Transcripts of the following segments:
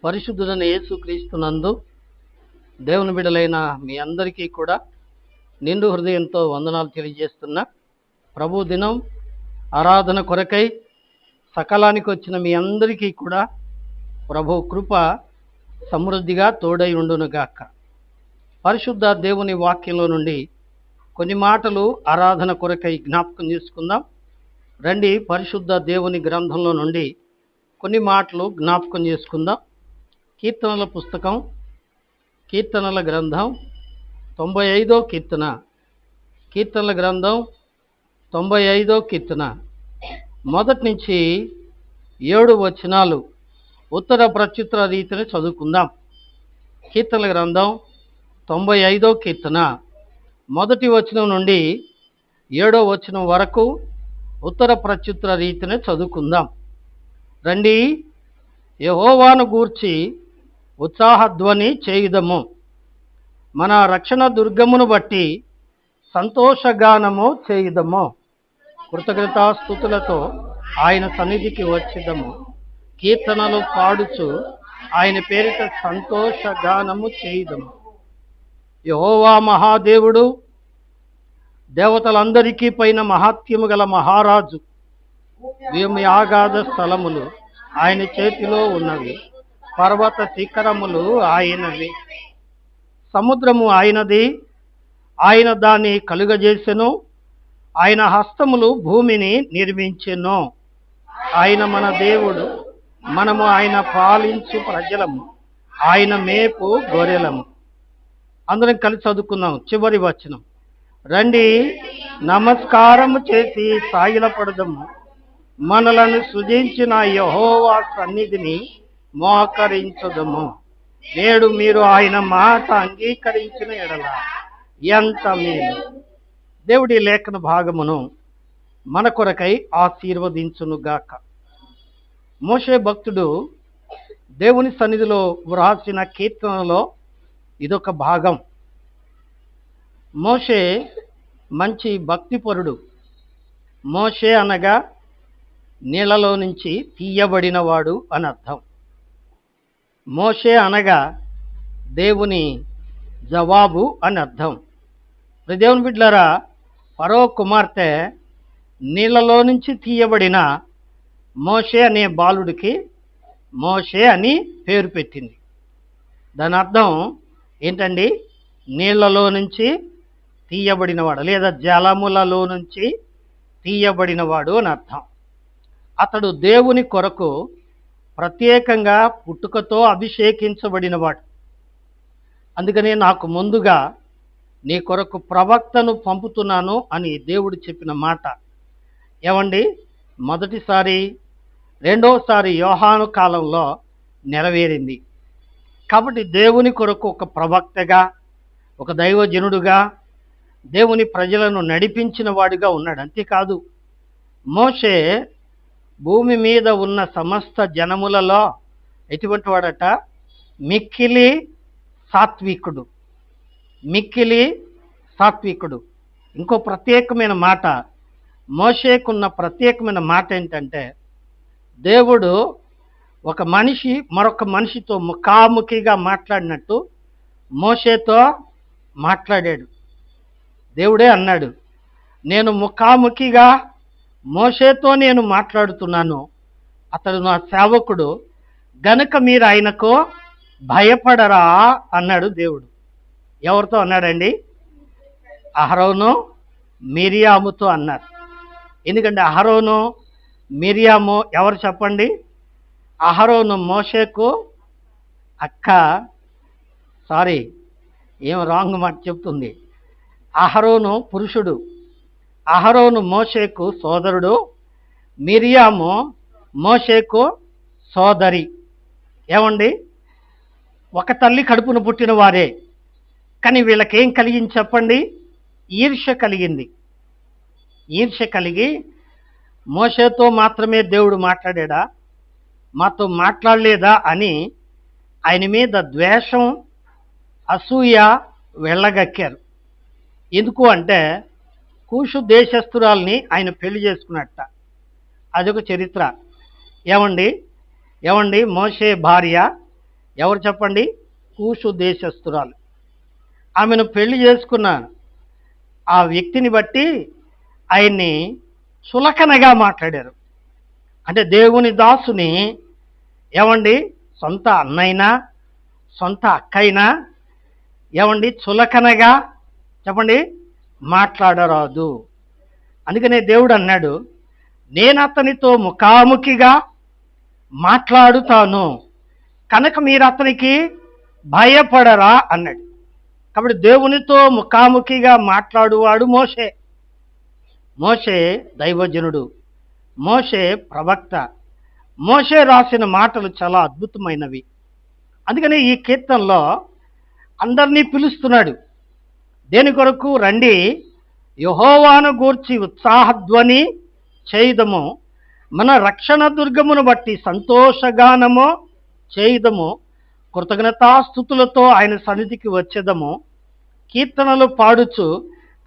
పరిశుద్ధుడైన యేసుక్రీస్తునందు దేవుని బిడ్డలైన మీ అందరికీ కూడా నిండు హృదయంతో వందనాలు తెలియజేస్తున్నా. ప్రభు దినం ఆరాధన కొరకై సకాలానికి వచ్చిన మీ అందరికీ కూడా ప్రభు కృప సమృద్ధిగా తోడై ఉండునుగాక. పరిశుద్ధ దేవుని వాక్యంలో నుండి కొన్ని మాటలు ఆరాధన కొరకై జ్ఞాపకం చేసుకుందాం. రండి, పరిశుద్ధ దేవుని గ్రంథంలో నుండి కొన్ని మాటలు జ్ఞాపకం చేసుకుందాం. కీర్తనల పుస్తకం, కీర్తనల గ్రంథం 95వ కీర్తన, కీర్తనల గ్రంథం 95వ కీర్తన మొదటి నుంచి 7 వచనాలు ఉత్తర ప్రత్యుత్తర రీతిని చదువుకుందాం. కీర్తనల గ్రంథం 95వ కీర్తన మొదటి వచనం నుండి 7వ వచనం వరకు ఉత్తర ప్రత్యుత్తర రీతిని చదువుకుందాం. రండి, యెహోవాను గూర్చి ఉత్సాహధ్వని చేయుదము, మన రక్షణ దుర్గమును బట్టి సంతోషగానము చేయుదము. కృతజ్ఞతాస్తుతులతో ఆయన సన్నిధికి వచ్చిదము, కీర్తనలు పాడుచు ఆయన పేరిట సంతోషగానము చేయుదము. యెహోవా మహాదేవుడు, దేవతలందరికీ పైన మహాత్యము గల మహారాజు. వ్యోమయాగాధ స్థలములు ఆయన చేతిలో ఉన్నవి, పర్వత శిఖరములు ఆయనవి. సముద్రము ఆయనది, ఆయన దాన్ని కలుగజేసెను. ఆయన హస్తములు భూమిని నిర్మించెను. ఆయన మన దేవుడు, మనము ఆయన పాలించు ప్రజలము, ఆయన మేపు గొర్రెలము. అందరం కలిసి చదువుకుందాం. చివరి వచనం. రండి, నమస్కారము చేసి సాగిలపడదము, మనలను సృజించిన యెహోవా సన్నిధిని మోకరించుదము. నేడు మీరు ఆయన మాట అంగీకరించిన ఎడల ఎంత మేలు. దేవుడి లేఖన భాగమును మన కొరకై ఆశీర్వదించునుగాక. మోషే భక్తుడు దేవుని సన్నిధిలో వ్రాసిన కీర్తనలో ఇదొక భాగం. మోషే మంచి భక్తిపరుడు. మోషే అనగా నీళ్లలో నుంచి తీయబడినవాడు అని అర్థం. మోషే అనగా దేవుని జవాబు అని అర్థం. దేవుని బిడ్డలారా, ఫరో కుమార్తె నీళ్లలో నుంచి తీయబడిన మోషే అనే బాలుడికి మోషే అని పేరు పెట్టింది. దాని అర్థం ఏంటండి? నీళ్లలో నుంచి తీయబడినవాడు, లేదా జలములలో నుంచి తీయబడినవాడు అని అర్థం. అతడు దేవుని కొరకు ప్రత్యేకంగా పుట్టుకతో అభిషేకించబడినవాడు. అందుకనే నాకు ముందుగా నీ కొరకు ప్రవక్తను పంపుతున్నాను అని దేవుడు చెప్పిన మాట ఏమండి, మొదటిసారి రెండోసారి యోహాను కాలంలో నెరవేరింది. కాబట్టి దేవుని కొరకు ఒక ప్రవక్తగా, ఒక దైవజనుడుగా దేవుని ప్రజలను నడిపించిన వాడిగా ఉన్నాడు. అంతేకాదు, మోషే భూమి మీద ఉన్న సమస్త జనములలో ఎటువంటి వాడట? మిక్కిలి సాత్వికుడు. మిక్కిలి సాత్వికుడు. ఇంకో ప్రత్యేకమైన మాట, మోషేకున్న ప్రత్యేకమైన మాట ఏంటంటే, దేవుడు ఒక మనిషి మరొక మనిషితో ముఖాముఖిగా మాట్లాడినట్టు మోషేతో మాట్లాడాడు. దేవుడే అన్నాడు, నేను ముఖాముఖిగా మోషేతో నేను మాట్లాడుతున్నాను, అతడు నా సేవకుడు గనుక మీరు ఆయనకు భయపడరా అన్నాడు దేవుడు. ఎవరితో అన్నాడండి? అహరోను మిరియాముతో అన్నారు. ఎందుకంటే అహరోను మిరియాము ఎవరు చెప్పండి? అహరోను మోషేకు అక్క, ఏం రాంగ్ మాట చెప్తుంది. అహరోను పురుషుడు, అహరోను మోషేకు సోదరుడు, మిరియాము మోషేకు సోదరి. ఏమండి, ఒక తల్లి కడుపును పుట్టిన వారే, కానీ వీళ్ళకేం కలిగింది చెప్పండి? ఈర్ష్య కలిగింది. ఈర్ష్య కలిగి మోషేతో మాత్రమే దేవుడు మాట్లాడా, మాతో మాట్లాడలేదా అని ఆయన మీద ద్వేషం, అసూయ వెళ్ళగక్కారు. ఎందుకు అంటే, కూషు దేశస్తురాల్ని ఆయన పెళ్లి చేసుకున్నట్ట. అదొక చరిత్ర. ఏమండి మోషే భార్య ఎవరు చెప్పండి? కూషు దేశస్థురాలు. ఆమెను పెళ్లి చేసుకున్న ఆ వ్యక్తిని బట్టి ఆయన్ని చులకనగా మాట్లాడారు. అంటే దేవుని దాసుని ఏమండి సొంత అన్నైనా సొంత అక్కైనా ఏమండి చులకనగా చెప్పండి మాట్లాడరాదు. అందుకనే దేవుడు అన్నాడు, నేను అతనితో ముఖాముఖిగా మాట్లాడుతాను కనుక మీరు అతనికి భయపడరా అన్నాడు. కాబట్టి దేవునితో ముఖాముఖిగా మాట్లాడువాడు మోషే. మోషే దైవజనుడు, మోషే ప్రవక్త. మోషే రాసిన మాటలు చాలా అద్భుతమైనవి. అందుకని ఈ కీర్తనలో అందరినీ పిలుస్తున్నాడు. దేని కొరకు? రండి యెహోవాను గూర్చి ఉత్సాహధ్వని చేయుదము, మన రక్షణ దుర్గమును బట్టి సంతోషగానము చేయుదము, కృతజ్ఞతాస్తుతులతో ఆయన సన్నిధికి వచ్చేదము, కీర్తనలు పాడుచు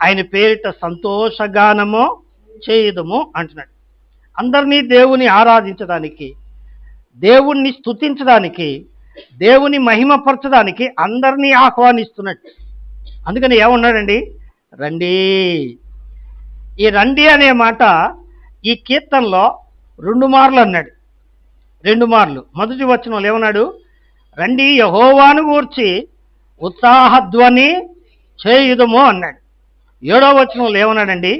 ఆయన పేరిట సంతోషగానము చేయుదము అంటున్నాడు. అందరినీ దేవుని ఆరాధించడానికి, దేవుణ్ణి స్తుతించడానికి, దేవుని మహిమపరచడానికి అందరినీ ఆహ్వానిస్తున్నట్టు. అందుకని ఏమన్నాడండి? రండి. ఈ రండి అనే మాట ఈ కీర్తనలో 2 మార్లు అన్నాడు. 2 మార్లు. మొదటి వచనంలో ఏమన్నాడు? రండి యెహోవాను గూర్చి ఉత్సాహధ్వని చేయుదము అన్నాడు. 7వ వచనంలో ఏమన్నాడండి?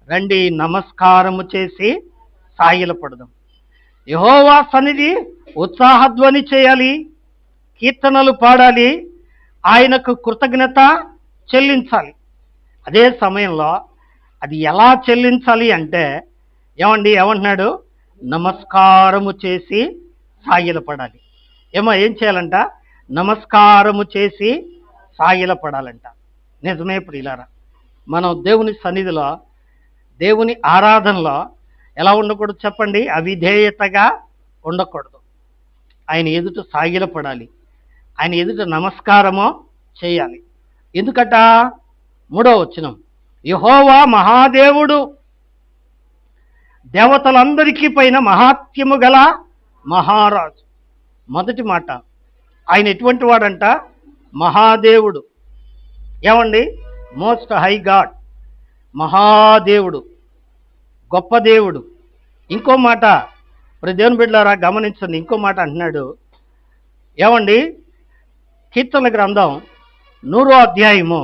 రండి నమస్కారము చేసి సాగిలపడదాం. యెహోవా సన్నిధి ఉత్సాహధ్వని చేయాలి, కీర్తనలు పాడాలి, ఆయనకు కృతజ్ఞత చెల్లించాలి. అదే సమయంలో అది ఎలా చెల్లించాలి అంటే ఏమంటున్నాడు? నమస్కారము చేసి సాగిలపడాలి. ఏం చేయాలంట? నమస్కారము చేసి సాగిలపడాలంట. నిజమే ప్రియులారా, మనం దేవుని సన్నిధిలో, దేవుని ఆరాధనలో ఎలా ఉండకూడదు చెప్పండి? అవిధేయతగా ఉండకూడదు. ఆయన ఎదుట సాగిలపడాలి, ఆయన ఎదుట నమస్కారము చేయాలి. ఎందుకట? 3వ వచనం, యెహోవా మహాదేవుడు, దేవతలందరికీ పైన మహాత్మ్యము గల మహారాజు. మొదటి మాట, ఆయన ఎటువంటి వాడంట? మహాదేవుడు. ఏమండి? మోస్ట్ హై గాడ్, మహాదేవుడు, గొప్ప దేవుడు. ఇంకో మాట దేవుని బిడ్డలారా గమనించండి, ఇంకో మాట అంటున్నాడు. ఏమండి? కీర్తనల గ్రంథం 100వ అధ్యాయము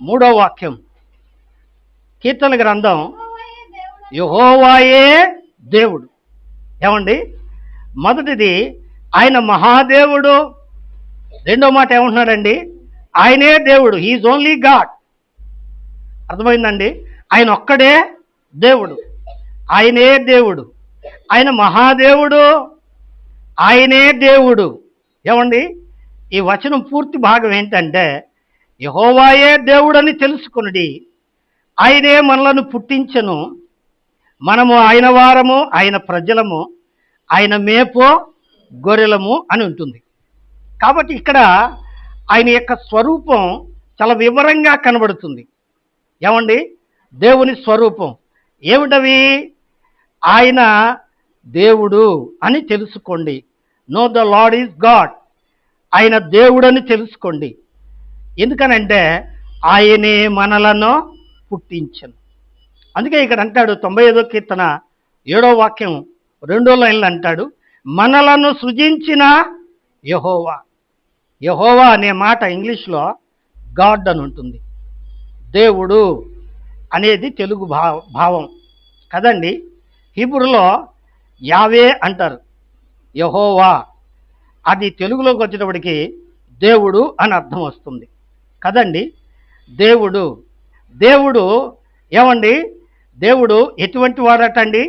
3వ వాక్యం. కీర్తనల గ్రంథం యెహోవాయే దేవుడు. ఏమండి? మొదటిది ఆయన మహాదేవుడు. 2వ మాట ఏమంటున్నాడండి? ఆయనే దేవుడు. He is only God. అర్థమైందండి? ఆయన ఒక్కడే దేవుడు, ఆయనే దేవుడు, ఆయన మహాదేవుడు, ఆయనే దేవుడు. ఏమండి? ఈ వచనం పూర్తి భాగం ఏంటంటే యెహోవాయే దేవుడని తెలుసుకొనుడి, ఆయనే మనలను పుట్టించెను, మనము ఆయన వారము, ఆయన ప్రజలము, ఆయన మేపో గొర్రెలము అని ఉంటుంది. కాబట్టి ఇక్కడ ఆయన యొక్క స్వరూపం చాలా వివరంగా కనబడుతుంది. ఏమండి? దేవుని స్వరూపం ఏమిటవి? ఆయన దేవుడు అని తెలుసుకోండి. Know the lord is God. ఆయన దేవుడని తెలుసుకోండి. ఎందుకనంటే ఆయనే మనలను పుట్టించను. అందుకే ఇక్కడ అంటాడు 95వ కీర్తన 7వ వాక్యం 2వ లైన్లో అంటాడు, మనలను సృజించిన యెహోవా. యెహోవా అనే మాట ఇంగ్లీష్లో గాడ్ అని ఉంటుంది. దేవుడు అనేది తెలుగు భావం కదండి. హీబ్రూలో యావే అంటారు, యెహోవా. అది తెలుగులోకి వచ్చేటప్పటికి దేవుడు అని అర్థం వస్తుంది కదండి. దేవుడు, దేవుడు ఏమండి? దేవుడు ఎటువంటి వాడటండి?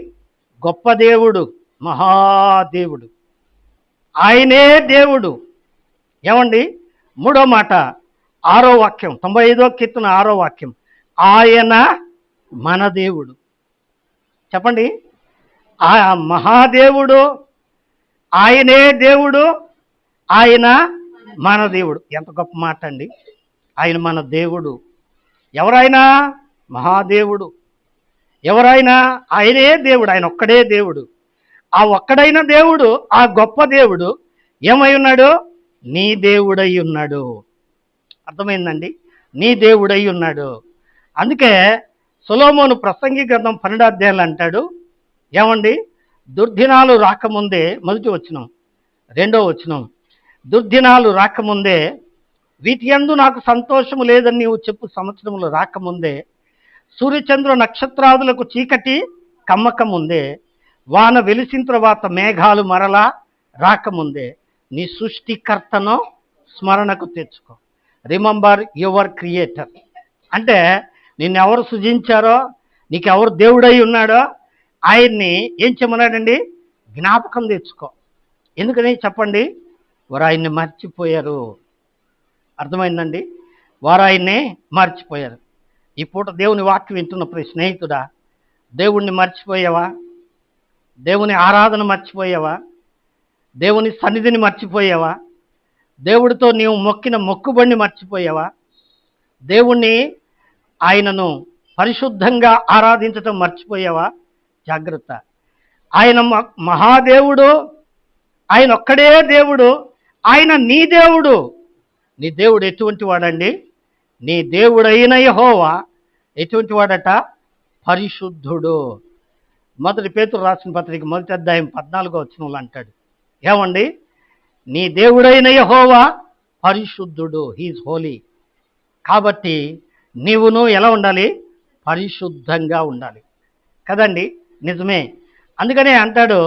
గొప్ప దేవుడు, మహాదేవుడు, ఆయనే దేవుడు. ఏమండి? 3వ మాట 6వ వాక్యం, 95వ కీర్తన 6వ వాక్యం, ఆయన మన దేవుడు. చెప్పండి, ఆ మహాదేవుడు, ఆయనే దేవుడు, ఆయన మన దేవుడు. ఎంత గొప్ప మాట అండి! ఆయన మన దేవుడు. ఎవరైనా మహాదేవుడు, ఎవరైనా ఆయనే దేవుడు, ఆయన ఒక్కడే దేవుడు. ఆ ఒక్కడైన దేవుడు, ఆ గొప్ప దేవుడు ఏమై ఉన్నాడు? నీ దేవుడై ఉన్నాడు. అర్థమైందండి? నీ దేవుడై ఉన్నాడు. అందుకే సొలొమోను ప్రసంగి గ్రంథం 12వ అధ్యాయంలో అంటాడు, ఏమండి, దుర్దినాలు రాకముందే, మొదటి వచనం, 2వ వచనం, దుర్దినాలు రాకముందే, వీటి యందు నాకు సంతోషము లేదని నీవు చెప్పు సంవత్సరములు రాకముందే, సూర్యచంద్ర నక్షత్రాదులకు చీకటి కమ్మకముందే, వాన వెలిసిన తర్వాత మేఘాలు మరలా రాకముందే నీ సృష్టికర్తను స్మరణకు తెచ్చుకో. Remember your creator. అంటే నిన్నెవరు సృజించారో, నీకెవరు దేవుడై ఉన్నాడో ఆయన్ని ఏం చేయమన్నాడండి? జ్ఞాపకం తెచ్చుకో. ఎందుకని చెప్పండి? వారు ఆయన్ని మర్చిపోయారు. అర్థమైందండి? వారు ఆయన్ని మర్చిపోయారు. ఈ పూట దేవుని వాక్యం వింటున్న ప్రతి స్నేహితుడా, దేవుణ్ణి మర్చిపోయావా? దేవుని ఆరాధన మర్చిపోయావా? దేవుని సన్నిధిని మర్చిపోయావా? దేవుడితో నీవు మొక్కిన మొక్కుబడిని మర్చిపోయావా? దేవుణ్ణి, ఆయనను పరిశుద్ధంగా ఆరాధించటం మర్చిపోయావా? జాగ్రత్త. ఆయన మహాదేవుడు, ఆయన ఒక్కడే దేవుడు, ఆయన నీ దేవుడు. నీ దేవుడు ఎటువంటి వాడండి? నీ దేవుడైన యెహోవా ఎటువంటి వాడట? పరిశుద్ధుడు. మొదటి పేతురు రాసిన పత్రిక 1వ అధ్యాయం 14వ వచనంలో అంటాడు, ఏమండి, నీ దేవుడైన యెహోవా పరిశుద్ధుడు, హీఈస్ హోలీ. కాబట్టి నీవును ఎలా ఉండాలి? పరిశుద్ధంగా ఉండాలి కదండి? నిజమే. అందుకనే అంటాడు,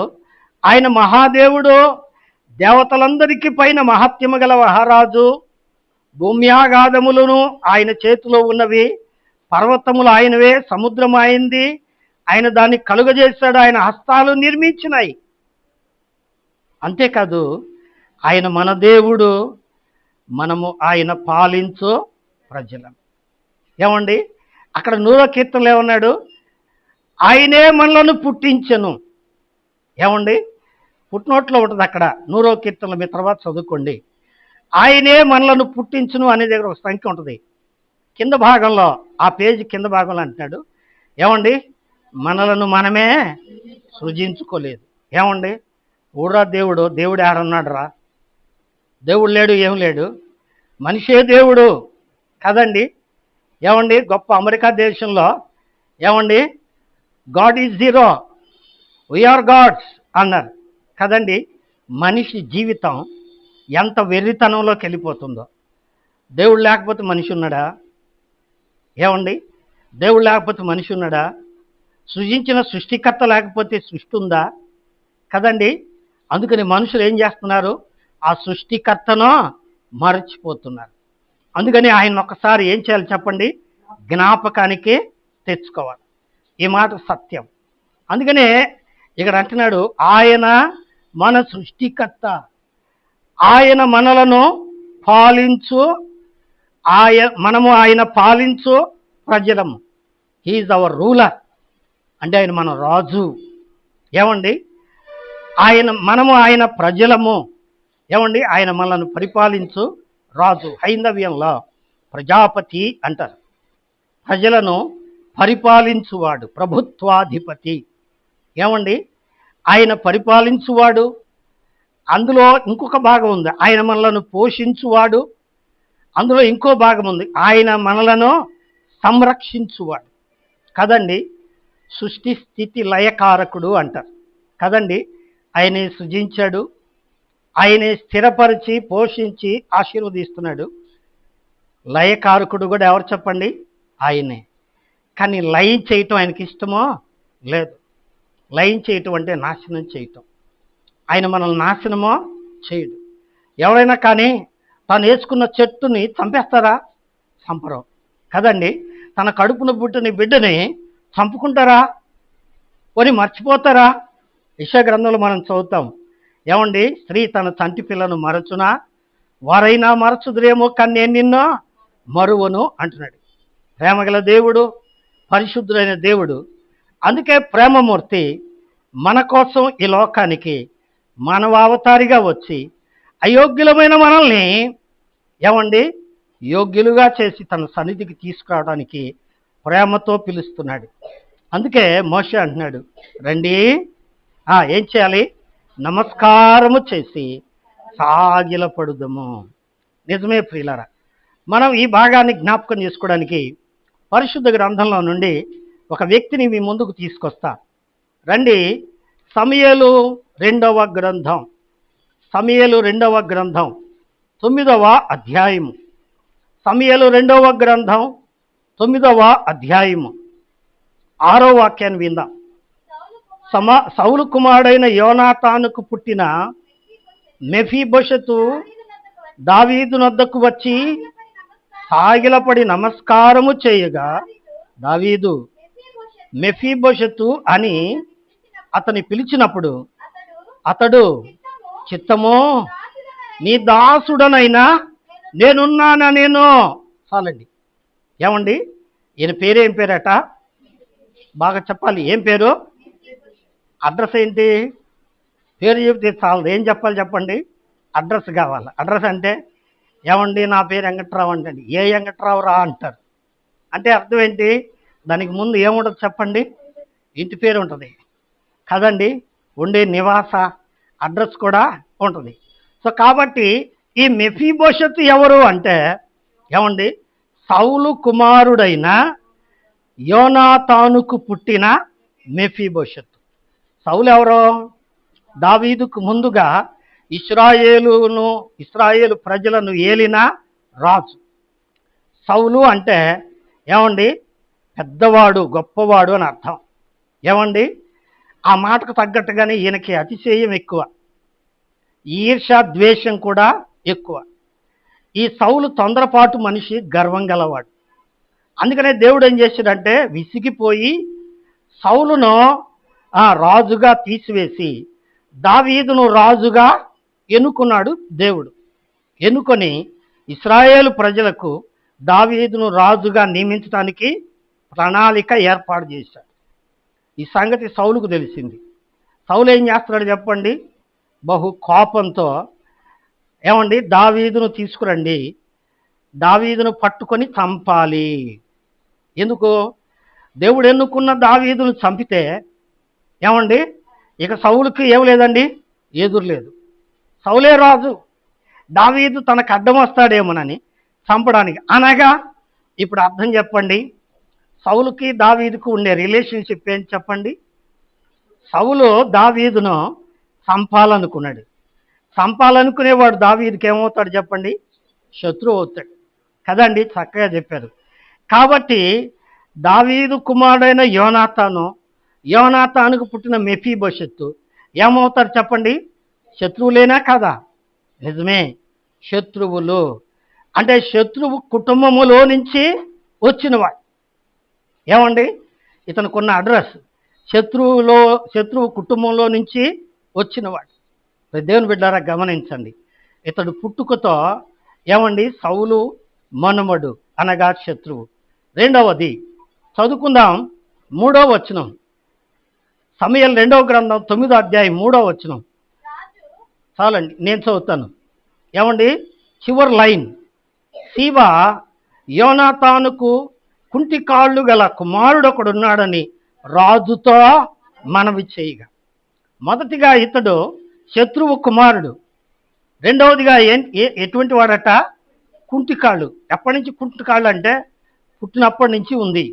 ఆయన మహాదేవుడు, దేవతలందరికీ పైన మహత్యము గల మహారాజు, భూమ్యాగాధములను ఆయన చేతిలో ఉన్నవి, పర్వతములు ఆయనవే, సముద్రం ఆయనది, ఆయన దాన్ని కలుగజేశాడు, ఆయన హస్తాలు నిర్మించినాయి. అంతేకాదు, ఆయన మన దేవుడు, మనము ఆయన పాలించు ప్రజలం. ఏమండి, అక్కడ 100వ కీర్తనలో ఏమన్నాడు? ఆయనే మనలను పుట్టించెను. ఏమండి, పుట్టినోట్లో ఉంటుంది అక్కడ 100వ కీర్తనలో, మీ తర్వాత చదువుకోండి. ఆయనే మనలను పుట్టించును అనే దగ్గర ఒక సంఖ్య ఉంటుంది. కింద భాగంలో, ఆ పేజీ కింద భాగంలో అంటున్నాడు, ఏమండి, మనలను మనమే సృజించుకోలేదు. ఏమండి, ఊరా దేవుడు, దేవుడు ఎవరన్నాడు రా? దేవుడు లేడు, ఏం లేడు, మనిషే దేవుడు కదండి. ఏమండి, గొప్ప అమెరికా దేశంలో ఏమండి, God is zero, we are Gods అన్నారు కదండి. మనిషి జీవితం ఎంత వెర్రితనంలోకి వెళ్ళిపోతుందో. దేవుడు లేకపోతే మనిషి ఉన్నాడా? ఏమండి, దేవుడు లేకపోతే మనిషి ఉన్నాడా? సృజించిన సృష్టికర్త లేకపోతే సృష్టి ఉందా? కదండి. అందుకని మనుషులు ఏం చేస్తున్నారు? ఆ సృష్టికర్తను మరచిపోతున్నారు. అందుకని ఆయన ఒక్కసారి ఏం చేయాలి చెప్పండి? జ్ఞాపకానికి తెచ్చుకోవాలి. ఈ మాట సత్యం. అందుకనే ఇక్కడ అంటున్నాడు, ఆయన మన సృష్టికర్త, ఆయన మనలను పాలించు, మనము ఆయన పాలించు ప్రజలము. He is our ruler. అంటే ఆయన మన రాజు. ఏమండి, మనము ఆయన ప్రజలము. ఏమండి, ఆయన మనల్ని పరిపాలించు రాజు. హైందవ్యంలో ప్రజాపతి అంటారు. ప్రజలను పరిపాలించువాడు, ప్రభుత్వాధిపతి. ఏమండి, ఆయన పరిపాలించువాడు. అందులో ఇంకొక భాగం ఉంది, ఆయన మనలను పోషించువాడు. అందులో ఇంకో భాగం ఉంది, ఆయన మనలను సంరక్షించువాడు కదండి. సృష్టి స్థితి లయకారకుడు అంటారు కదండి. ఆయనే సృజించాడు, ఆయనే స్థిరపరిచి పోషించి ఆశీర్వదిస్తున్నాడు. లయకారకుడు కూడా ఎవరు చెప్పండి? ఆయనే. కానీ లయం చేయటం ఆయనకి ఇష్టమో లేదు. లయం చేయటం అంటే నాశనం చేయటం. ఆయన మనల్ని నాశనమో చేయడు. ఎవరైనా కానీ తను వేసుకున్న చెట్టుని చంపేస్తారా? చంపరు కదండి. తన కడుపున పుట్టిన బిడ్డని చంపుకుంటారా? కొని మర్చిపోతారా? యెషయా గ్రంథంలో మనం చదువుతాం, ఏమండి, స్త్రీ తన చంటి పిల్లను మరచునా, వారైనా మరచుదురేమో, కానీ నేను నిన్ను మరువను అంటున్నాడు. ప్రేమగల దేవుడు, పరిశుద్ధుడైన దేవుడు. అందుకే ప్రేమమూర్తి మన కోసం ఈ లోకానికి మానవావతారిగా వచ్చి అయోగ్యులమైన మనల్ని ఏమండి యోగ్యులుగా చేసి తన సన్నిధికి తీసుకురావడానికి ప్రేమతో పిలుస్తున్నాడు. అందుకే మోషే అంటున్నాడు, రండి, ఏం చేయాలి? నమస్కారము చేసి సాగిలపడుదము. నిజమే ప్రియులారా, మనం ఈ భాగాన్ని జ్ఞాపకం చేసుకోవడానికి పరిశుద్ధ గ్రంథంలో నుండి ఒక వ్యక్తిని మీ ముందుకు తీసుకొస్తా. రండి, సమూయేలు రెండవ గ్రంథం, సమూయేలు రెండవ గ్రంథం 9వ అధ్యాయము. సమూయేలు రెండవ గ్రంథం 9వ అధ్యాయము 6వ వాక్యాన్ని విందాం. సౌలు కుమారుడైన యోనాతానుకు పుట్టిన మెఫీబోషెతు దావీదు నొద్దకు వచ్చి సాగిలపడి నమస్కారము చేయగా, దావీదు మెఫీబోషెతు అని అతని పిలిచినప్పుడు అతడు, చిత్తమో నీ దాసుడనైనా నేనున్నానా నేను. చాలండి. ఏమండి, ఈయన పేరేం పేరట? బాగా చెప్పాలి. ఏం పేరు? అడ్రస్ ఏంటి? పేరు చెప్తే చాలదు, ఏం చెప్పాలి చెప్పండి? అడ్రస్ కావాలి. అడ్రస్ అంటే ఏమండి నా పేరు వెంకట్రావు అంటే, ఏ వెంకట్రావు రా అంటారు. అంటే అర్థం ఏంటి? దానికి ముందు ఏముంటుంది చెప్పండి? ఇంటి పేరు ఉంటుంది కదండి, ఉండే నివాస అడ్రస్ కూడా ఉంటుంది. సో కాబట్టి ఈ మెఫీబోషెతు ఎవరు అంటే, ఏమండి, సౌలు కుమారుడైన యోనాతానుకు పుట్టిన మెఫీబోషెతు. సౌలు ఎవరో? దావీదుకు ముందుగా ఇశ్రాయేలు ప్రజలను ఏలిన రాజు. సౌలు అంటే ఏమండి, పెద్దవాడు, గొప్పవాడు అని అర్థం. ఏమండి, ఆ మాటకు తగ్గట్టుగానే ఈయనకి అతిశయం ఎక్కువ, ఈర్ష్య ద్వేషం కూడా ఎక్కువ. ఈ సౌలు తొందరపాటు మనిషి, గర్వం గలవాడు. అందుకనే దేవుడు ఏం చేశాడంటే, విసిగిపోయి సౌలును రాజుగా తీసివేసి దావీదును రాజుగా ఎన్నుకున్నాడు దేవుడు. ఎన్నుకొని ఇశ్రాయేలు ప్రజలకు దావీదును రాజుగా నియమించడానికి ప్రణాళిక ఏర్పాటు చేశాడు. ఈ సంగతి సౌలుకు తెలిసింది. సౌలు ఏం చేస్తున్నాడు చెప్పండి? బహు కోపంతో, ఏమండి, దావీదును తీసుకురండి, దావీదును పట్టుకొని చంపాలి. ఎందుకు? దేవుడు ఎన్నుకున్న దావీదును చంపితే ఏమండి, ఇక సౌలుకి ఏం లేదండి, ఎదురు లేదు. సౌలే రాజు, దావీదు తనకు అడ్డం వస్తాడేమోనని చంపడానికి. అనగా ఇప్పుడు అర్థం చెప్పండి, సౌలుకి దావీదుకు ఉండే రిలేషన్షిప్ ఏంటి చెప్పండి? సౌలు దావీదును చంపాలనుకున్నాడు. చంపాలనుకునేవాడు దావీదుకి ఏమవుతాడు చెప్పండి? శత్రువు అవుతాడు కదండి. చక్కగా చెప్పారు. కాబట్టి దావీదు కుమారుడైన యోనాతానుకు పుట్టిన మెఫీబోషెతు ఏమవుతారు చెప్పండి? శత్రువులేనా కదా? నిజమే, శత్రువులు. అంటే శత్రువు కుటుంబములో నుంచి వచ్చినవాడు. ఏమండి, ఇతనుకున్న అడ్రస్ శత్రువు కుటుంబంలో నుంచి వచ్చినవాడు. దేవుని బిడ్డారా గమనించండి, ఇతడు పుట్టుకతో ఏమండి సౌలు మనుమడు అనగా శత్రువు. రెండవది చదువుకుందాం, 3వ వచనం. సమూయేలు 2వ గ్రంథం 9వ అధ్యాయం 3వ వచనం. చాలండి, నేను చదువుతాను. ఏమండి, చివరి లైన్, సీబా యోనాతానుకు కుంటి కాళ్ళు గల కుమారుడొకడున్నాడని రాజుతో మనవి చేయగా. మొదటిగా ఇతడు శత్రువు కుమారుడు. రెండవదిగా ఎటువంటి వాడట? కుంటి కాళ్ళు. ఎప్పటి నుంచి కుంటి కాళ్ళు అంటే పుట్టినప్పటి నుంచి ఉంది.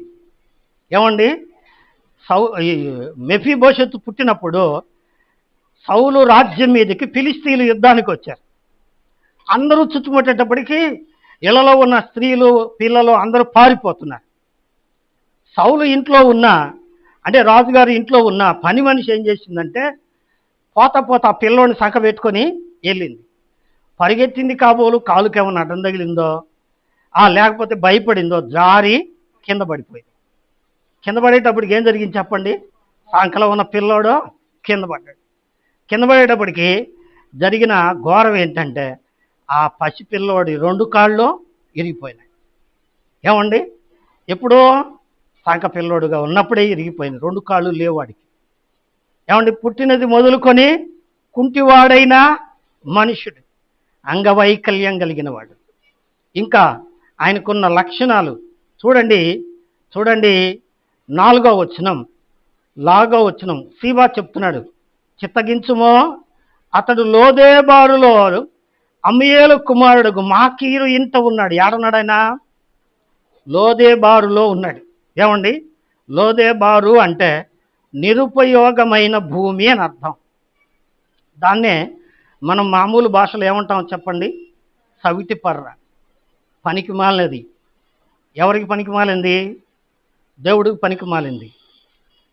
ఏమండి, మెఫీబోషెతు పుట్టినప్పుడు సౌలు రాజ్యం మీదకి ఫిలిస్తీన్లు యుద్ధానికి వచ్చారు. అందరూ చుట్టుముట్టేటప్పటికీ ఇళ్లలో ఉన్న స్త్రీలు, పిల్లలు అందరూ పారిపోతున్నారు. సౌలు ఇంట్లో ఉన్న, అంటే రాజుగారి ఇంట్లో ఉన్న పని మనిషి ఏం చేసిందంటే, పోత ఆ పిల్లోని సంక పెట్టుకొని వెళ్ళింది. పరిగెత్తింది కాబోలు, కాలుకేమన్నా అడ్డం తగిలిందో లేకపోతే భయపడిందో జారి కింద పడిపోయింది. కింద పడేటప్పటికి ఏం జరిగింది చెప్పండి? సంకలో ఉన్న పిల్లోడు కింద పడ్డాడు. కింద పడేటప్పటికి జరిగిన ఘోరం ఏంటంటే, ఆ పసిపిల్లోడి 2 కాళ్ళు ఇరిగిపోయినాయి. ఏమండి, ఎప్పుడో సంక పిల్లోడుగా ఉన్నప్పుడే ఇరిగిపోయింది, 2 కాళ్ళు లేవు వాడికి. ఏమండి, పుట్టినది మొదలుకొని కుంటివాడైన మనుషుడు, అంగవైకల్యం కలిగిన వాడు. ఇంకా ఆయనకున్న లక్షణాలు చూడండి. 4వ వచనం సీబా చెప్తున్నాడు, చిత్తగించుమో, అతడు లోదేబారులో అమ్మీయేలు కుమారుడు మాకీరు ఇంట ఉన్నాడు. ఏడున్నాడు ఆయన? లోదేబారులో ఉన్నాడు. ఏమండి, లోదేబారు అంటే నిరుపయోగమైన భూమి అని అర్థం. దాన్నే మనం మామూలు భాషలో ఏమంటాం చెప్పండి? సవిటి పర్ర, పనికి మాలినది. ఎవరికి పనికి మాలింది? దేవుడికి పనికి మాలింది.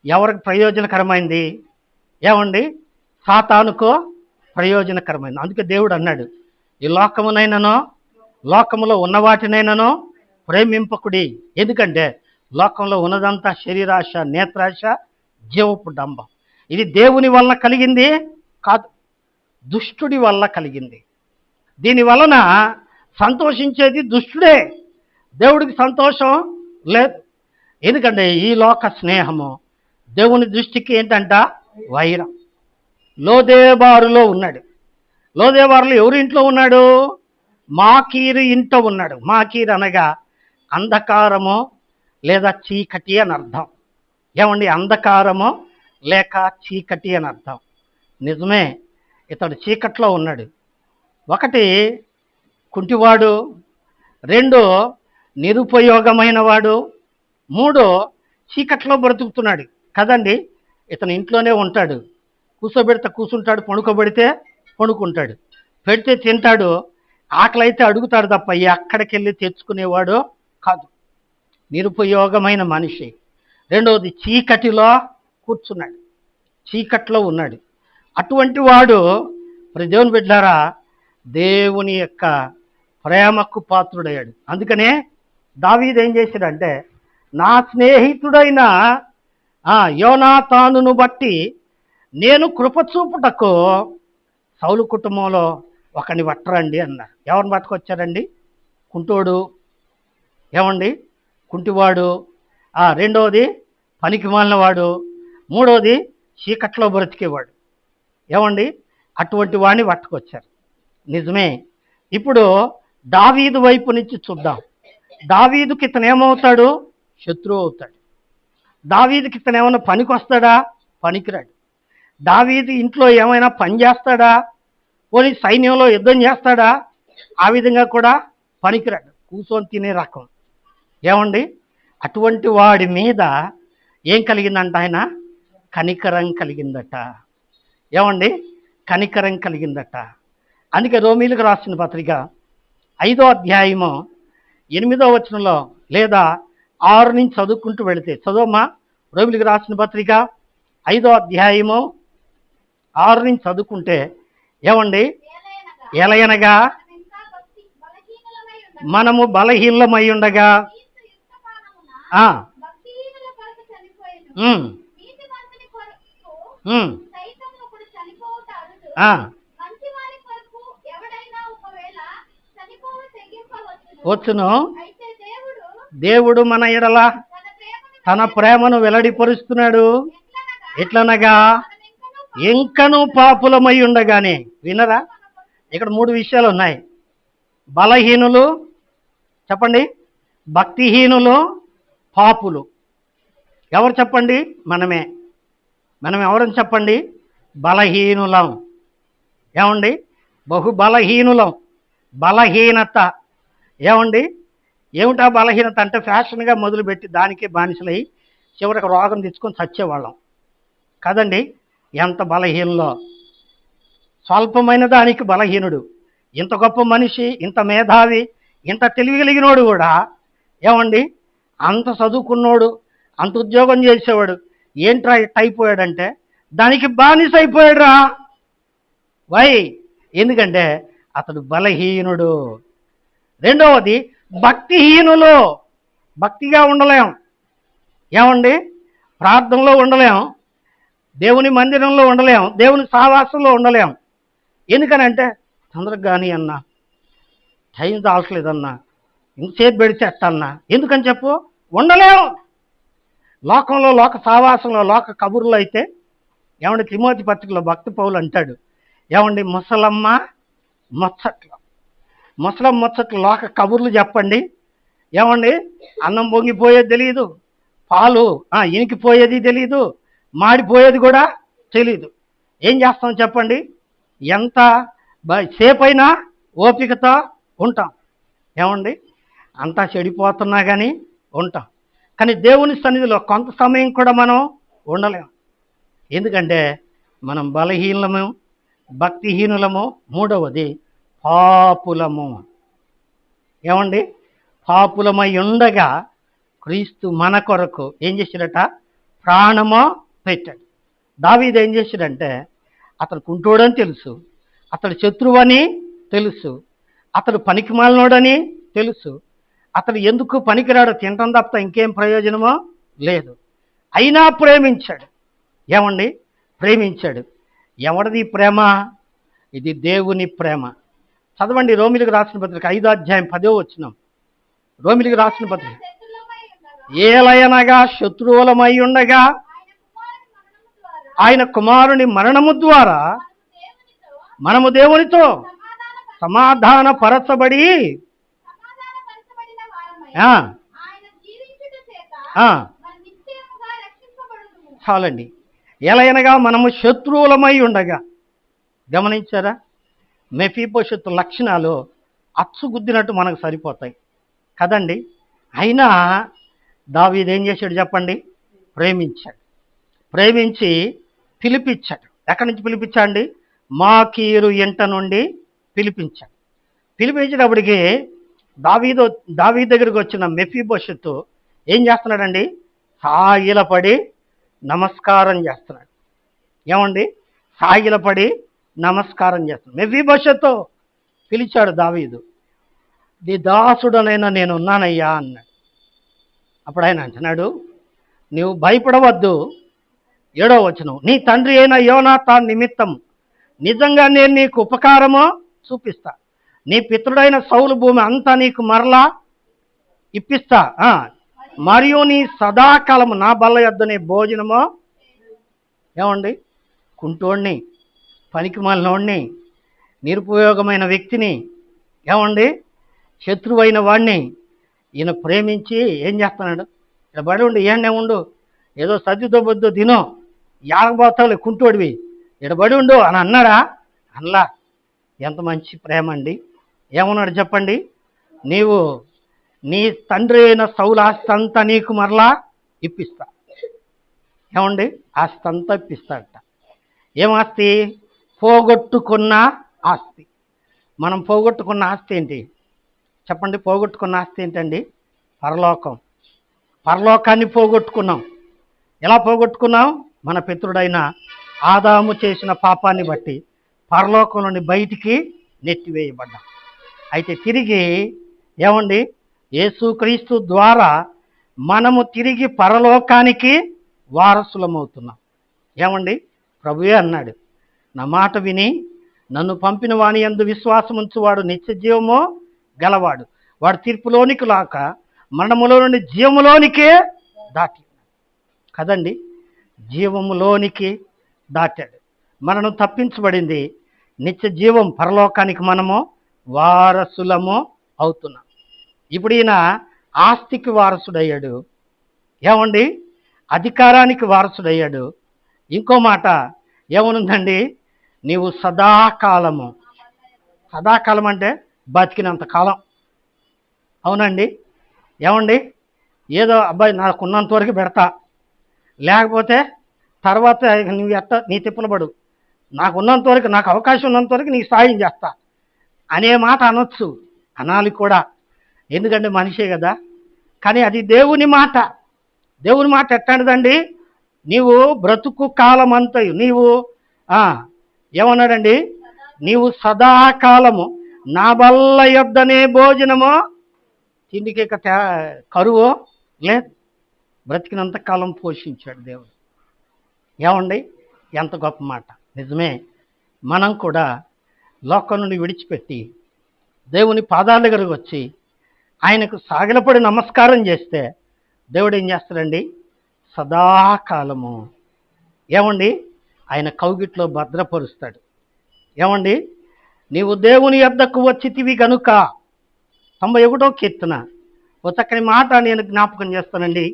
ఎవరికి ప్రయోజనకరమైంది? ఏమండి, సాతానుకో ప్రయోజనకరమైంది. అందుకే దేవుడు అన్నాడు, ఈ లోకమునైననో లోకములో ఉన్న వాటినైననో ప్రేమింపకుడి. ఎందుకంటే లోకంలో ఉన్నదంతా శరీరాశ, నేత్రాశ, జీవపు డంబం. ఇది దేవుని వల్ల కలిగింది కాదు, దుష్టుడి వల్ల కలిగింది. దీని వలన సంతోషించేది దుష్టుడే, దేవుడికి సంతోషం లేదు. ఎందుకంటే ఈ లోక స్నేహము దేవుని దృష్టికి ఏంటంట? వైరం. లోదేబారులో ఉన్నాడు. లోదేబారులో ఎవరి ఇంట్లో ఉన్నాడు? మాకీరు ఇంట ఉన్నాడు. మాకీరు అనగా అంధకారము లేదా చీకటి అని అర్థం. ఏమండి, అంధకారము లేక చీకటి అని అర్థం. నిజమే, ఇతడు చీకట్లో ఉన్నాడు. ఒకటి కుంటివాడు, రెండు నిరుపయోగమైన వాడు, మూడు చీకట్లో బ్రతుకుతున్నాడు కదండి. ఇతను ఇంట్లోనే ఉంటాడు. కూర్చోబెడితే కూర్చుంటాడు, పడుకోబెడితే పడుకుంటాడు, పెడితే తింటాడు, ఆకలి అయితే అడుగుతాడు తప్ప ఎక్కడికి వెళ్ళి తెచ్చుకునేవాడు కాదు. నిరుపయోగమైన మనిషి. రెండవది చీకటిలో కూర్చున్నాడు, చీకట్లో ఉన్నాడు. అటువంటి వాడు దేవుని బిడ్డలారా దేవుని యొక్క ప్రేమకు పాత్రుడయ్యాడు. అందుకనే దావీదు ఏం చేశాడంటే, నా స్నేహితుడైన యోనాతానును బట్టి నేను కృపచూపుటకు సౌలు కుటుంబంలో ఒకని పట్టరండి అన్నారు. ఎవరిని పట్టుకొచ్చారండి? కుంటోడు, ఏమండి, కుంటివాడు, రెండవది పనికి మాలినవాడు, మూడవది చీకట్లో బ్రతికేవాడు. ఏమండి, అటువంటి వాడిని పట్టుకొచ్చారు. నిజమే. ఇప్పుడు దావీదు వైపు నుంచి చూద్దాం. దావీదుకి ఇతను ఏమవుతాడు? శత్రువు అవుతాడు. దావీదుకి ఇతను ఏమైనా పనికి వస్తాడా? పనికిరాడు. దావీదు ఇంట్లో ఏమైనా పని చేస్తాడా? పోనీ సైన్యంలో యుద్ధం చేస్తాడా? ఆ విధంగా కూడా పనికిరాడు. కూర్చొని తినే రకం. ఏమండి, అటువంటి వాడి మీద ఏం కలిగిందంట? ఆయన కనికరం కలిగిందట. ఏమండి, కనికరం కలిగిందట. అందుకే రోమీలకు రాసిన పత్రిక 5వ అధ్యాయము 8వ వచనంలో లేదా 6 నుంచి చదువుకుంటూ వెళితే, చదవమ్మా. రోమీలకు రాసిన పత్రిక 5వ అధ్యాయము 6 నుంచి చదువుకుంటే, ఏమండి, ఎలయనగా మనము బలహీనమై ఉండగా వచ్చును. దేవుడు మన ఎడల తన ప్రేమను వెల్లడిపరుస్తున్నాడు. ఎట్లనగా ఇంకను పాపులమై ఉండగానే. వినరా, ఇక్కడ 3 విషయాలు ఉన్నాయి. బలహీనులు చెప్పండి, భక్తిహీనులు, పాపులు. ఎవరు చెప్పండి? మనమే. మనం ఎవరని చెప్పండి? బలహీనులం. ఏమండి, బహు బలహీనులం. బలహీనత. ఏమండి, ఏమిటా బలహీనత అంటే ఫ్యాషన్గా మొదలుపెట్టి దానికే బానిసలై చివరికి రోగం తెచ్చుకొని చచ్చేవాళ్ళం కదండి. ఎంత బలహీనలో, స్వల్పమైన దానికి బలహీనుడు. ఇంత గొప్ప మనిషి, ఇంత మేధావి, ఇంత తెలివిగలిగినోడు కూడా, ఏమండి, అంత చదువుకున్నోడు, అంత ఉద్యోగం చేసేవాడు ఏంట్రా ఇట్ట అయిపోయాడంటే దానికి బానిస అయిపోయాడురా. వై? ఎందుకంటే అతడు బలహీనుడు. రెండవది భక్తిహీనులు. భక్తిగా ఉండలేం. ఏమండి, ప్రార్థనలో ఉండలేం, దేవుని మందిరంలో ఉండలేం, దేవుని సహవాసంలో ఉండలేం. ఎందుకనంటే తొందరగా కానీ అన్నా, టైం చాలట్లేదన్నా, ఇంతసేపు పెడితే అట్టన్నా. ఎందుకని చెప్పు, ఉండలేము. లోకంలో, లోక సహవాసంలో, లోక కబుర్లో అయితే, ఏమండి, తిమోతి పత్రికలో భక్తి పౌలు అంటాడు, ఏమండి, ముసలమ్మ ముచ్చట్లు, ముసలమ్మ ముచ్చట్లు, లోక కబుర్లు చెప్పండి. ఏమండి, అన్నం పొంగిపోయేది తెలియదు, పాలు ఇనికిపోయేది తెలియదు, మాడిపోయేది కూడా తెలీదు. ఏం చేస్తాం చెప్పండి? ఎంత సేపైనా ఓపికతో ఉంటాం. ఏమండి, అంతా చెడిపోతున్నా కానీ ఉంటాం. కానీ దేవుని సన్నిధిలో కొంత సమయం కూడా మనం ఉండలేం. ఎందుకంటే మనం బలహీనము, భక్తిహీనులము, మూడవది పాపులము. ఏమండి, పాపులమై ఉండగా క్రీస్తు మన కొరకు ఏం చేశాడట? ప్రాణమో పెట్టాడు. దావీదు ఏం చేశాడంటే, అతడు కుంటోడని తెలుసు, అతడు శత్రువని తెలుసు, అతడు పనికిమాలినోడని తెలుసు, అతడు ఎందుకు పనికిరాడో తినటం తప్ప ఇంకేం ప్రయోజనమో లేదు. అయినా ప్రేమించాడు. ఏమండి, ప్రేమించాడు. ఎవరిది ప్రేమ? ఇది దేవుని ప్రేమ. చదవండి రోమిలికి రాసిన పత్రిక 5:10. రోమిలికి రాసిన పత్రిక. ఏలయనగా శత్రువులమై ఉండగా ఆయన కుమారుని మరణము ద్వారా మనము దేవునితో సమాధాన పరచబడి చాలండి. ఎలయనగా మనము శత్రువులమై ఉండగా. గమనించారా? మెఫీబోషెతు లక్షణాలు అచ్చుగుద్దినట్టు మనకు సరిపోతాయి కదండి. అయినా దావీదు ఏం చేశాడు చెప్పండి? ప్రేమించాడు. ప్రేమించి పిలిపించాడు. ఎక్కడి నుంచి పిలిపించాండి? మాకీరు ఇంట నుండి పిలిపించాడు. పిలిపించేటప్పటికి దావీదు దగ్గరికి వచ్చిన మెఫీబోషెతు ఏం చేస్తున్నాడండి? సాగిలపడి నమస్కారం చేస్తున్నాడు. ఏమండి, సాగిలపడి నమస్కారం చేస్తున్నాడు. మెఫీబోషెతు పిలిచాడు దావీదు. నీ దాసుడనైనా నేను ఉన్నానయ్యా అన్నాడు. అప్పుడు ఆయన అంటున్నాడు, నీవు భయపడవద్దు. 7వ వచనం, నీ తండ్రి అయిన యోనాతాను నిమిత్తం నిజంగా నేను నీకు ఉపకారము చూపిస్తా. నీ పితృడైన సౌలు భూమి అంతా నీకు మరలా ఇప్పిస్తా. మరియు నీ సదాకాలము నా బల్ల యొద్దనే భోజనమో. ఏమండి, కుంటోడిని, పనికిమాలినోడిని, నిరుపయోగమైన వ్యక్తిని, ఏమండి, శత్రువైన వాడిని ఈయన ప్రేమించి ఏం చేస్తున్నాడు? ఇక్కడ బడి ఉండి ఏనే ఉండు, ఏదో సద్దుతో బొద్దు తినో, యాడకపోతావులే కుంటోడివి, ఇక్కడ బడి ఉండు అని అన్నాడా? అనలా. ఎంత మంచి ప్రేమ అండి. ఏమన్నాడు చెప్పండి? నీవు నీ తండ్రి అయిన సౌలు ఆస్తి అంతా నీకు మరలా ఇప్పిస్తా. ఏమండి, ఆస్తి అంతా ఇప్పిస్తాడట. ఏం ఆస్తి? పోగొట్టుకున్న ఆస్తి. మనం పోగొట్టుకున్న ఆస్తి ఏంటి చెప్పండి? పోగొట్టుకున్న ఆస్తి ఏంటండి? పరలోకం. పరలోకాన్ని పోగొట్టుకున్నాం. ఎలా పోగొట్టుకున్నాం? మన పితృడైన ఆదాము చేసిన పాపాన్ని బట్టి పరలోకం నుండి బయటికి నెట్టివేయబడ్డాం. అయితే తిరిగి ఏమండి, యేసుక్రీస్తు ద్వారా మనము తిరిగి పరలోకానికి వారసులమవుతున్నాం. ఏమండి, ప్రభువే అన్నాడు, నా మాట విని నన్ను పంపిన వాని యందు విశ్వాసం ఉంచువాడు నిత్య జీవము గలవాడు, వాడు తీర్పులోనికి లాక మరణములో నుండి జీవములోనికే దాటి కదండి, జీవములోనికి దాటాడు. మనను తప్పించబడింది నిత్య జీవం, పరలోకానికి మనము వారసులము అవుతున్నాం. ఇప్పుడు ఈయన ఆస్తికి వారసుడయ్యాడు. ఏమండి, అధికారానికి వారసుడయ్యాడు. ఇంకో మాట ఏమనుందండి? నీవు సదాకాలము. సదాకాలం అంటే బతికినంత కాలం. అవునండి. ఏమండి, ఏదో అబ్బాయి నాకున్నంత వరకు పెడతా, లేకపోతే తర్వాత నువ్వు నీ తిప్పలు పడు, నాకున్నంత వరకు, నాకు అవకాశం ఉన్నంత వరకు నీకు సాయం చేస్తా అనే మాట అనొచ్చు, అనాలి కూడా, ఎందుకంటే మనిషే కదా. కానీ అది దేవుని మాట. దేవుని మాట ఎట్లాంటిదండి? నీవు బ్రతుకు కాలం అంతయు నీవు ఏమన్నాడండి? నీవు సదాకాలము నా బల్ల యొద్దనే భోజనము. తిండికి కరువు లేదు, బ్రతికినంత కాలం పోషించాడు దేవుడు. ఏమండి, ఎంత గొప్ప మాట. నిజమే. మనం కూడా లోకం నుండి విడిచిపెట్టి దేవుని పాదాల దగ్గరకు వచ్చి ఆయనకు సాగిలపడి నమస్కారం చేస్తే దేవుడు ఏం చేస్తాడండి? సదాకాలము ఏమండి ఆయన కౌగిట్లో భద్రపరుస్తాడు. ఏమండి, నీవు దేవుని యొద్దకు వచ్చితివి గనుక 91వ కీర్తన ఓ చక్కని మాట నేను జ్ఞాపకం చేస్తానండి.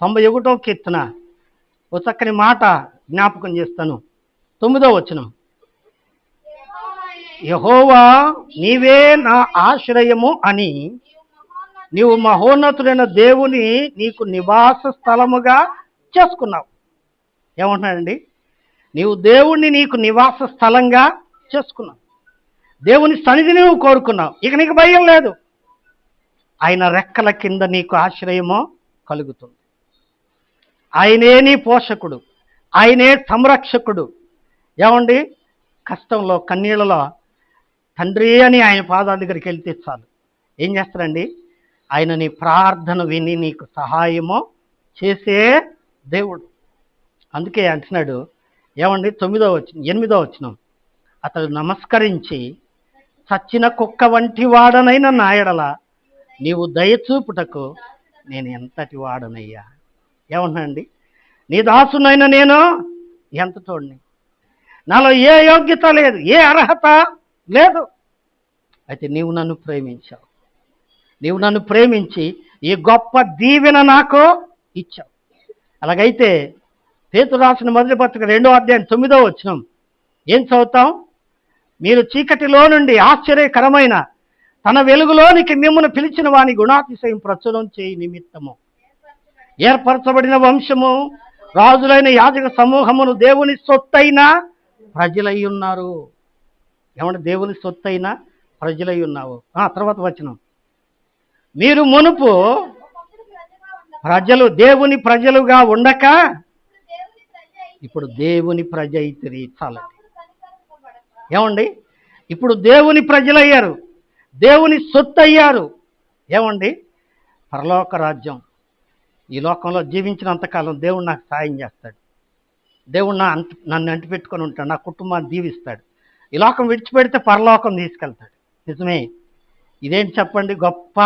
91వ కీర్తన ఓ చక్కని మాట జ్ఞాపకం చేస్తాను. 9వ వచనం, యెహోవా నీవే నా ఆశ్రయము అని నీవు మహోన్నతుడైన దేవుని నీకు నివాస స్థలముగా చేసుకున్నావు. ఏమంటున్నాడండి? నీవు దేవుణ్ణి నీకు నివాస స్థలంగా చేసుకున్నావు. దేవుని సన్నిధిని నువ్వు కోరుకున్నావు. ఇక నీకు భయం లేదు. ఆయన రెక్కల కింద నీకు ఆశ్రయమో కలుగుతుంది. ఆయనే నీ పోషకుడు, ఆయనే సంరక్షకుడు. ఏమండి? కష్టంలో కన్నీళ్ళలో తండ్రి అని ఆయన పాదాల దగ్గరికి వెళ్తే చాలు. ఏం చేస్తారండి? ఆయన నీ ప్రార్థన విని నీకు సహాయమో చేసే దేవుడు. అందుకే అంటున్నాడు, ఏమండి? 8వ వచనం, అతడు నమస్కరించి చచ్చిన కుక్క వంటి వాడనైన నా ఎడల నీవు దయచూపుటకు నేను ఎంతటి వాడనయ్యా. ఏమన్నాండి? నీ దాసునైనా నేను ఎంత తోడిని, నాలో ఏ యోగ్యత లేదు, ఏ అర్హత లేదు. అయితే నీవు నన్ను ప్రేమించావు. నీవు నన్ను ప్రేమించి ఈ గొప్ప దీవెన నాకు ఇచ్చావు. అలాగైతే పేతురు రాసిన మొదటి పత్రిక 2వ అధ్యాయం 9వ వచనం ఏం చదువుతాం? మీరు చీకటిలో నుండి ఆశ్చర్యకరమైన తన వెలుగులోనికి మిమ్మల్ని పిలిచిన వాని గుణాతిశయం ప్రచురం చేయి నిమిత్తము ఏర్పరచబడిన వంశము, రాజులైన యాజక సమూహమును, దేవుని సొత్తైన ప్రజలై ఉన్నారు. ఏమంటే దేవుని సొత్తైన ప్రజలై ఉన్నావు. తర్వాత వచనం, మీరు మునుపు ప్రజలు దేవుని ప్రజలుగా ఉండక ఇప్పుడు దేవుని ప్రజ అయితిరి. చాలండి. ఏమండి? ఇప్పుడు దేవుని ప్రజలయ్యారు, దేవుని సొత్తు అయ్యారు. ఏమండి? పరలోక రాజ్యం. ఈ లోకంలో జీవించినంతకాలం దేవుడు నాకు సాయం చేస్తాడు, దేవుడు నన్ను అంటిపెట్టుకొని ఉంటాడు, నా కుటుంబాన్ని దీవిస్తాడు. ఈ లోకం విడిచిపెడితే పరలోకం తీసుకెళ్తాడు. నిజమే. ఇదేంటి చెప్పండి? గొప్ప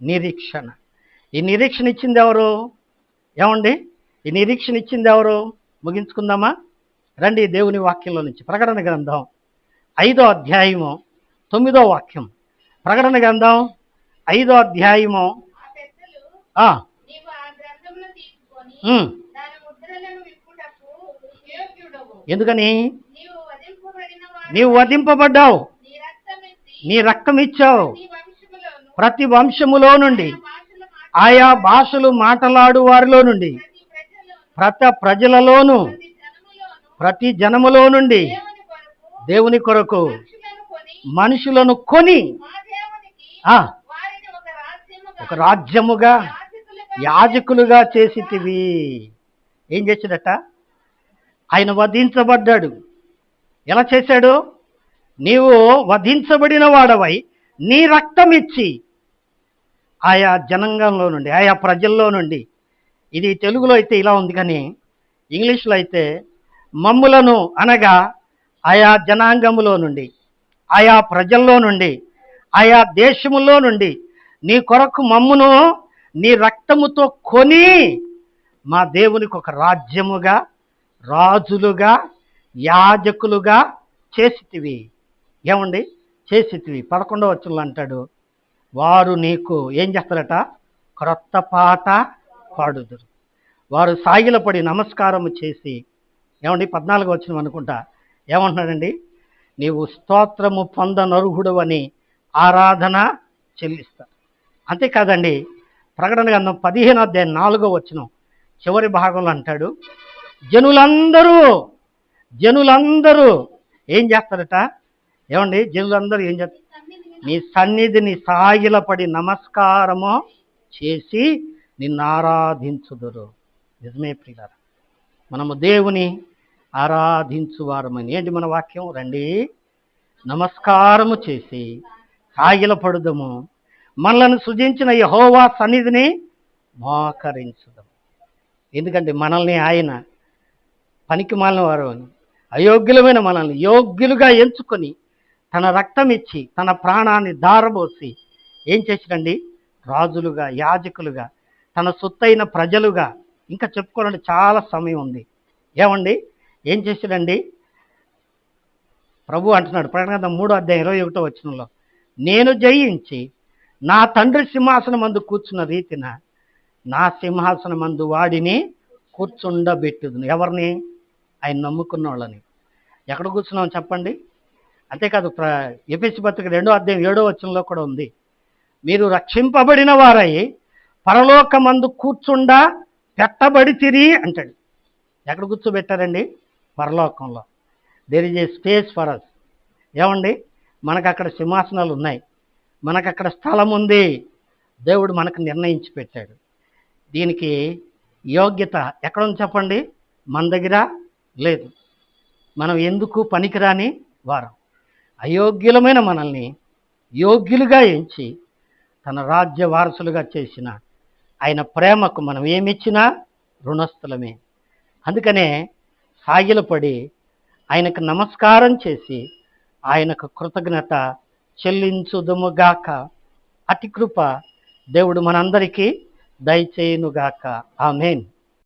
నిరీక్షణ. ఈ నిరీక్షణ ఇచ్చింది ఎవరు? ఏమండి? ఈ నిరీక్షణ ఇచ్చింది ఎవరు? ముగించుకుందామా రండి. దేవుని వాక్యంలో నుంచి ప్రకటన గ్రంథం 5వ అధ్యాయము 9వ వాక్యం. ప్రకటన గ్రంథం 5వ అధ్యాయము ఎందుకని? నీవు వధింపబడ్డావు, నీ రక్తం ఇచ్చావు. ప్రతి వంశములో నుండి, ఆయా భాషలు మాట్లాడు వారిలో నుండి, ప్రతి ప్రజలలోను, ప్రతి జనములో నుండి దేవుని కొరకు మనుషులను కొని ఒక రాజ్యముగా యాజకులుగా చేసితివి. ఏం చేశాడట? ఆయన వధించబడ్డాడు. ఎలా చేశాడు? నీవు వధించబడిన వాడవై నీ రక్తం ఇచ్చి ఆయా జనాంగంలో నుండి, ఆయా ప్రజల్లో నుండి, ఇది తెలుగులో అయితే ఇలా ఉంది కానీ ఇంగ్లీష్లో అయితే మమ్ములను అనగా ఆయా జనాంగములో నుండి, ఆయా ప్రజల్లో నుండి, ఆయా దేశములో నుండి నీ కొరకు మమ్మును నీ రక్తముతో కొని మా దేవునికి ఒక రాజ్యముగా, రాజులుగా, యాజకులుగా చేసితివి. ఏమండి? చేసితివి. 11వ వచనంలో అంటాడు, వారు నీకు ఏం చేస్తారట? క్రొత్త పాట పాడుదురు. వారు సాగిలపడి నమస్కారము చేసి, ఏమండి? 14వ వచనం అనుకుంటా, ఏమంటున్నాడండి? నీవు స్తోత్రము పొందనర్హుడు అని ఆరాధన చెల్లిస్తారు. అంతేకాదండి, ప్రకటన గ్రంథం 15వ అధ్యాయం 4వ వచనం చివరి భాగంలో అంటాడు, జనులందరూ ఏం చేస్తారట? ఏమండి? జనులందరూ ఏం చేస్తారు? నీ సన్నిధిని సాగిలపడి నమస్కారము చేసి నిన్ను ఆరాధించుదురు. నిజమే ప్రియులారా, మనము దేవుని ఆరాధించువారమని. ఏంటి మన వాక్యం? రండి నమస్కారము చేసి సాగిలపడుదము, మనలను సృజించిన యెహోవా సన్నిధిని మోకరించుదాం. ఎందుకంటే మనల్ని ఆయన పనికి మాలిన వారు అని, అయోగ్యులమైన మనల్ని యోగ్యులుగా ఎంచుకొని తన రక్తం ఇచ్చి తన ప్రాణాన్ని ధారబోసి ఏం చేసిరండి? రాజులుగా, యాజకులుగా, తన సొత్తైన ప్రజలుగా. ఇంకా చెప్పుకోవాలంటే చాలా సమయం ఉంది. ఏమండి? ఏం చేసిరండి? ప్రభు అంటున్నాడు ప్రకటన 3వ అధ్యాయం 21వ వచనంలో, నేను జయించి నా తండ్రి సింహాసనం మందు కూర్చున్న రీతిన నా సింహాసనం మందు వాడిని కూర్చుండబెట్టుదును. ఎవరిని? ఆయన నమ్ముకున్న వాళ్ళని. ఎక్కడ కూర్చున్నాం చెప్పండి? అంతేకాదు ఎఫెసీ పత్రిక 2:7 కూడా ఉంది, మీరు రక్షింపబడిన వారై పరలోకమందు కూర్చుండా పెట్టబడితిరి అంటాడు. ఎక్కడ కూర్చోబెట్టారండి? పరలోకంలో. There is a space for us. ఏమండి, మనకు అక్కడ సింహాసనాలు ఉన్నాయి, మనకు అక్కడ స్థలం ఉంది. దేవుడు మనకు నిర్ణయించి పెట్టాడు. దీనికి యోగ్యత ఎక్కడ ఉంది చెప్పండి? మన దగ్గర లేదు. మనం ఎందుకు పనికిరాని వారం. అయోగ్యులమైన మనల్ని యోగ్యులుగా ఎంచి తన రాజ్య వారసులుగా చేసిన ఆయన ప్రేమకు మనం ఏమిచ్చినా రుణస్థులమే. అందుకనే సాగిలపడి ఆయనకు నమస్కారం చేసి ఆయనకు కృతజ్ఞత చెల్లించుదుముగాక. అతి కృప దేవుడు మనందరికీ దయచేయునుగాక. ఆమేన్.